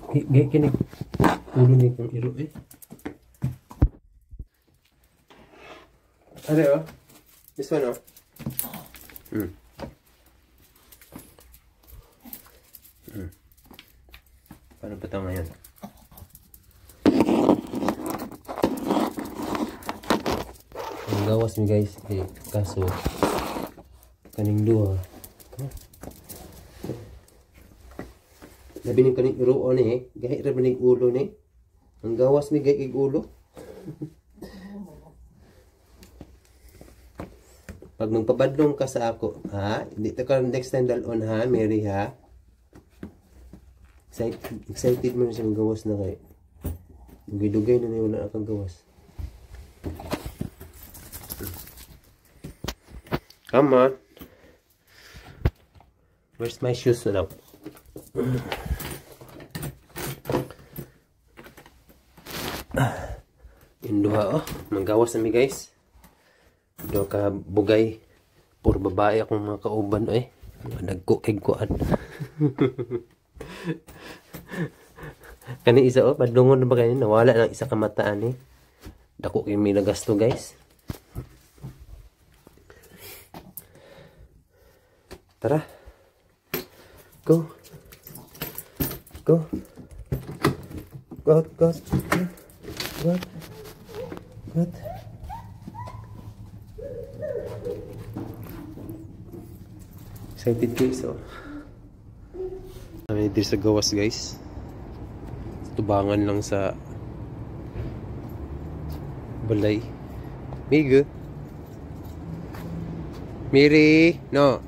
Kinig ulo ni kong iro eh. Ano oh? This one oh? Paano ba ito ngayon? Ang gawas ni guys eh, kaso kaning duha labi ni kaning iroon eh, gahit ra maning ulo ni. Ang gawas mi gahit ulo. Pag magpabadlong ka sa ako, ha? Hindi ta ka next time dalon ha, Mary ha. Excited man siyang gawas na kay. Dugay-dugay na niya wala akong gawas. Come on. Where's my shoes now? Yung duha oh, manggawas na mi guys. Duha ka bugay. Puro babae akong mga kauban eh. Nagkukig-kuan. Kani isa oh, padungon na ba kayo? Nawala ng isa kamataan eh. Dako kayo may nagasto guys. Tara. Go. Go. Go. Go. Go. Go. Excited guys oh. Kami dito sa gawas guys. Tubangan lang sa balay. Migo. Miri, no.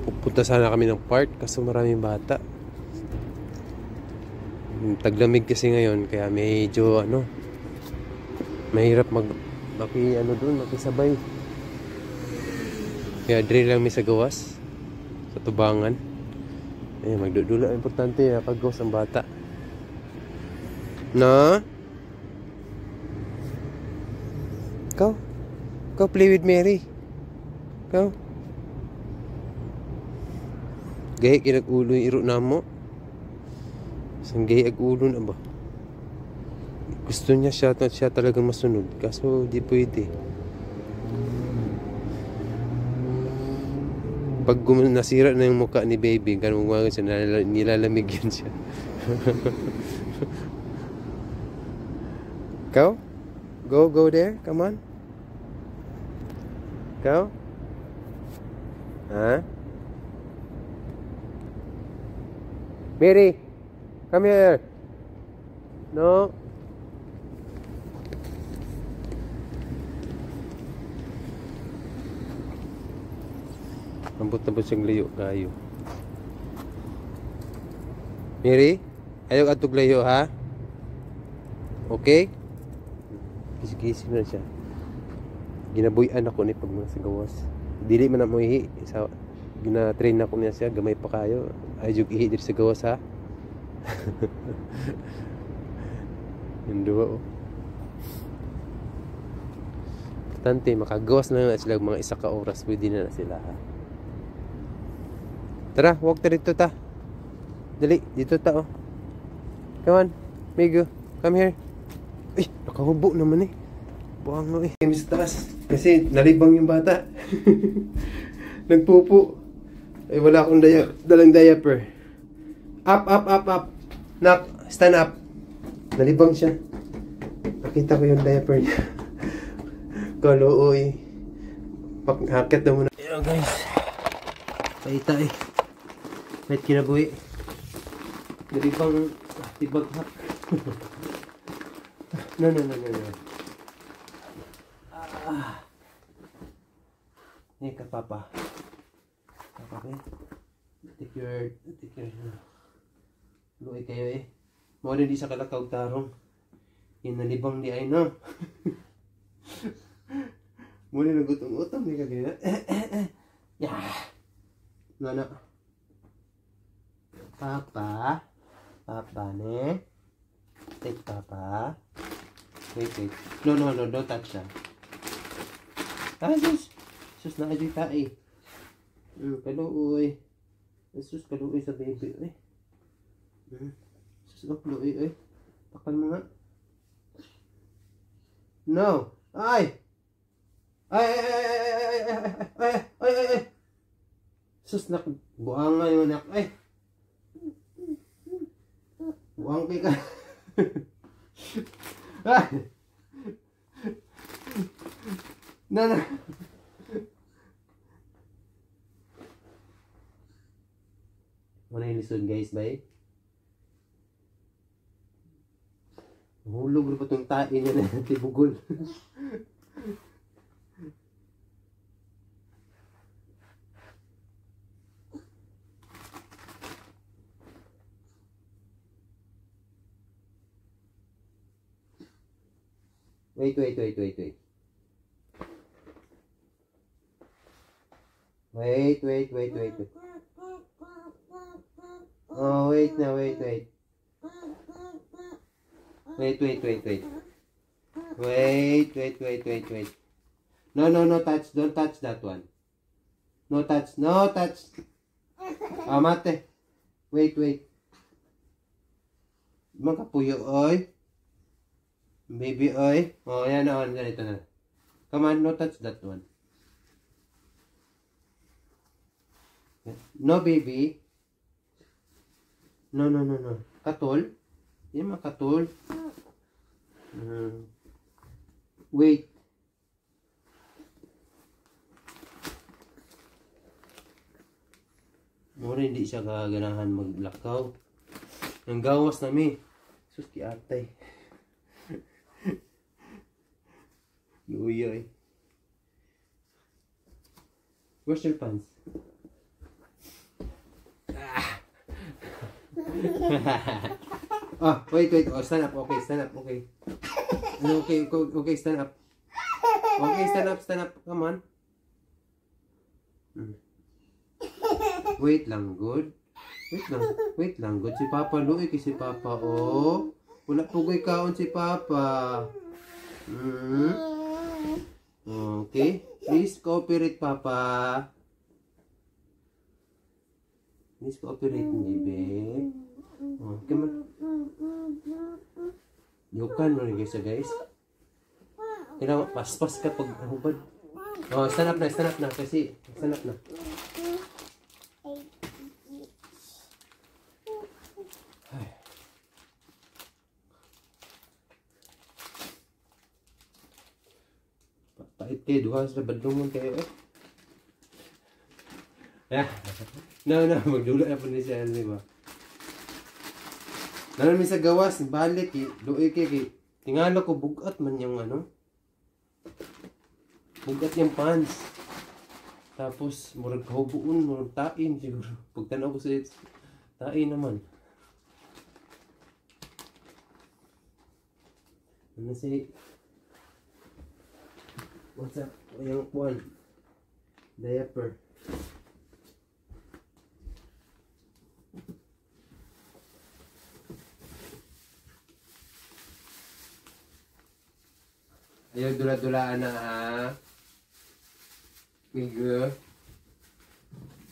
Pupunta sana kami ng park kaso maraming bata. Taglamig kasi ngayon kaya medyo ano, mahirap makisabay. Kaya drill lang may sa gawas sa tubangan. Magdudula importante kagawas ang bata. Na? Go play with Mary. Go. Gaya kinag ulo yung iro na mo. Isang gaya ag ulo na ba? Gusto niya siya talagang masunod. Kaso di pwede. Pag nasira na yung mukha ni baby, ganun mga siya, nilalamig yan siya. Go there. Come on. Go. Huh? Mary, come here. No. Ambot-ambot siyang layo kayo. Mary, ayaw atog layo ha? Okay? Kisi-kisi na siya. Ginabuyan ako ni pag mga sa gawas. Dili man na mo ihi. Gina-train ako niya siya. Gamay pa kayo. Ayaw ihi dito sa gawas ha? Yung duwa oh. Importante, makagawas na sila mga isa ka oras. Pwede na sila ha? Tara, walk ta dito ta. Dali, dito ta oh. Come on, Migo. Come here. Ay, nakahubo naman eh. Buang mo eh. Kami sa taas. Kasi nalibang yung bata. Nagpupo. Ay, wala akong dalang diaper. Up. Knock. Stand up. Nalibang siya. Nakita ko yung diaper niya. Kalooy. Pakakit na muna. Ayan guys. Paita eh. Kahit kinabuhi. Nalibang tibaghak. No. Hey ka papa. Papa take your luoy kayo eh. Mo di sa kalakaw tarong. Inalibang di ay no. Muli nagutong-utong ni kagaya. Yeah. No. Papa ne. Take papa. Wait. No, don't touch that. Sus na ajoy tae. Kaluoy. Jesus, kaluoy sa baby. Jesus, kaluoy. Takpan mo nga. No! Ay! Ay! Jesus, buang nga yung anak. Ay! Buang ka. Ay! Na. Ano yung lisod guys, bay? Hulog na pa itong tae niya na tibugol. Wait. Oh, wait. Wait. No, touch. Don't touch that one. No touch. Mate. Wait. Makapuyo, oy. Baby, oy. Oh, yan na. Ganito na. Come on, no touch that one. No, baby. No. Katol. Yan makatol. Wait. Mura hindi siya kaganahan maglakaw. Ang gawas nami. Sus ki atay. Uyoy. Where's your pants? Wait. Oh, stand up. Okay. Stand up. Okay, stand up. Okay, stand up. Come on. Wait lang, good. Good. Si Papa, luoy kay si Papa, oh. Wala pugoy kaon si Papa. Okay. Please cooperate, Papa. Please cooperate, baby. Okay man. Yukan mo rin guys. Kailangan paspas ka pag hubad. Oh, stand up na. Kasi, stand up na. Pait kayo, duha sa badlungon kayo eh. No, magdula na po ni siya, di ba? Naman sa gawas, balik eh. Doy kay tingala ko bugat man yung ano. Bugat yung pants. Tapos murag kahubuon, murag tain siguro. Pagtanaw ko sa tain naman. Ano si what's up? Yung one diaper. Ayaw dula-dulaan na ha. Migo.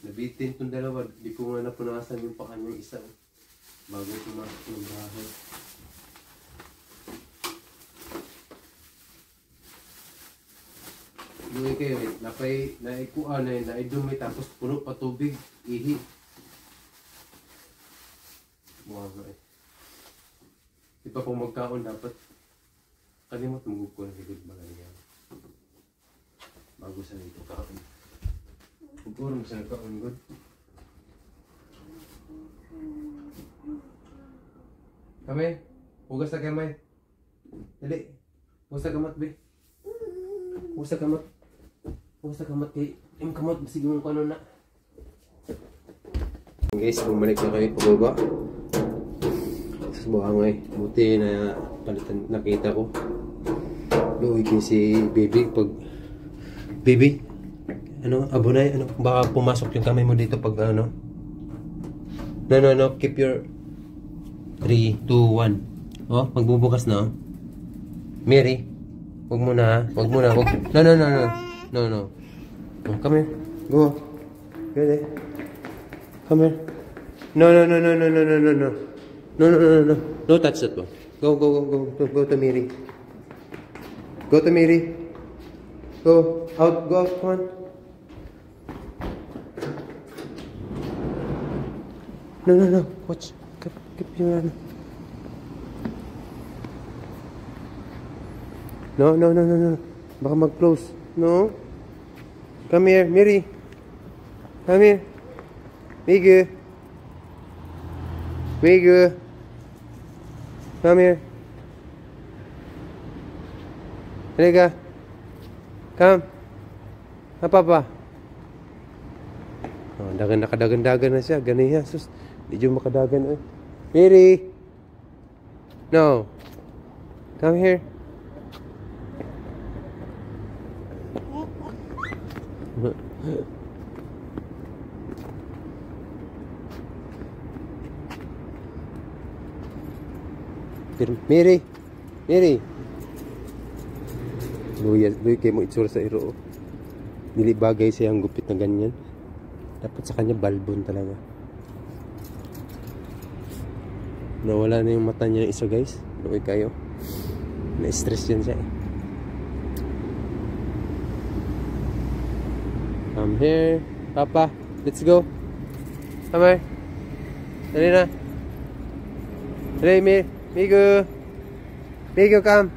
Nabitin itong dalawa. Di ko nga napunasan yung pakan yung isa. Bago pumasok ng bahay. Luwi kayo eh. Naikuan na yun. Naidumay tapos puno pa tubig. Ihi. Buwan na eh. Di pa kung magkaon dapat kalimot mong ko na higod mga niya. Bago sa nito kaon. Pagkuro mo sa kaon good. Kamay, hugas na kamay. Dali, hugas na kamat be. Hugas na kamat kay yung kamot, sige mong kanon na. Guys, bumalik na kami pababa. Buhangay, buti na palitan nakita ko. Luoy kay si baby pag baby ano abunay ano baka pumasok yung kamay mo dito pag ano. No, keep your 3, 2, 1. Oh, magbubukas na oh. Mary, wag mo na. No. Oh, come here. Go. Really? Come here. No, no, no, no, no, no, no, no, no. No, no, no, no, no. No touch that one. Go, go, go, go, go, go to Miri. Go to Miri. Go out, come on. No, no, no. Watch. Keep your hand. No, no, no, no, no. Baka mag-close. No. Come here, Miri. Come here. Migu. Migu. Come here. Halika. Come. Apa? Oh, nakadagan na siya. Ganiya. Sus. Di dyan makadagan. Miri. No. Come here. Miri. Miri. Luya kayo mo itsura sa iro. Dili bagay siya ang gupit na ganyan. Dapat sa kanya balbon talaga. Nawala na yung mata niya ng isa guys. Luwi kayo. Na-stress yan siya eh. Come here. Papa, let's go. Come here. Dali na. Dali, Migu. Migu, come.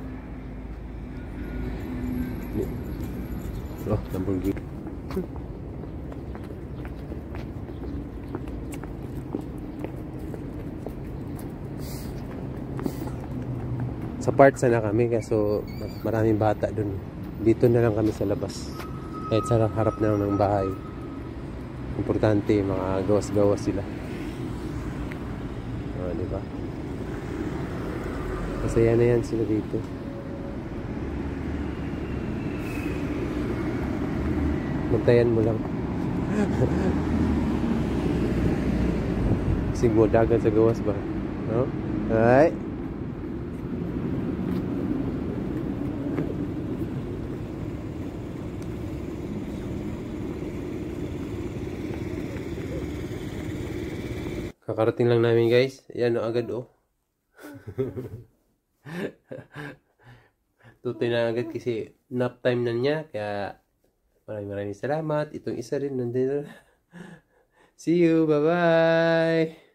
Oh, Lamborghini. Sa parts na kami kaso maraming bata dun. Dito na lang kami sa labas. Kahit sa harap na lang ng bahay. Importante, mga gawas-gawas sila. Oh, di ba? Masaya na yan sila dito. Magtayan mo lang. Sigmo dagan sa gawas ba? No? Alright. Kakarating lang namin guys. Ayan o agad o. Tutoy na agad kasi nap time na niya. Kaya maraming salamat. Itong isa rin nandito. See you. Bye-bye.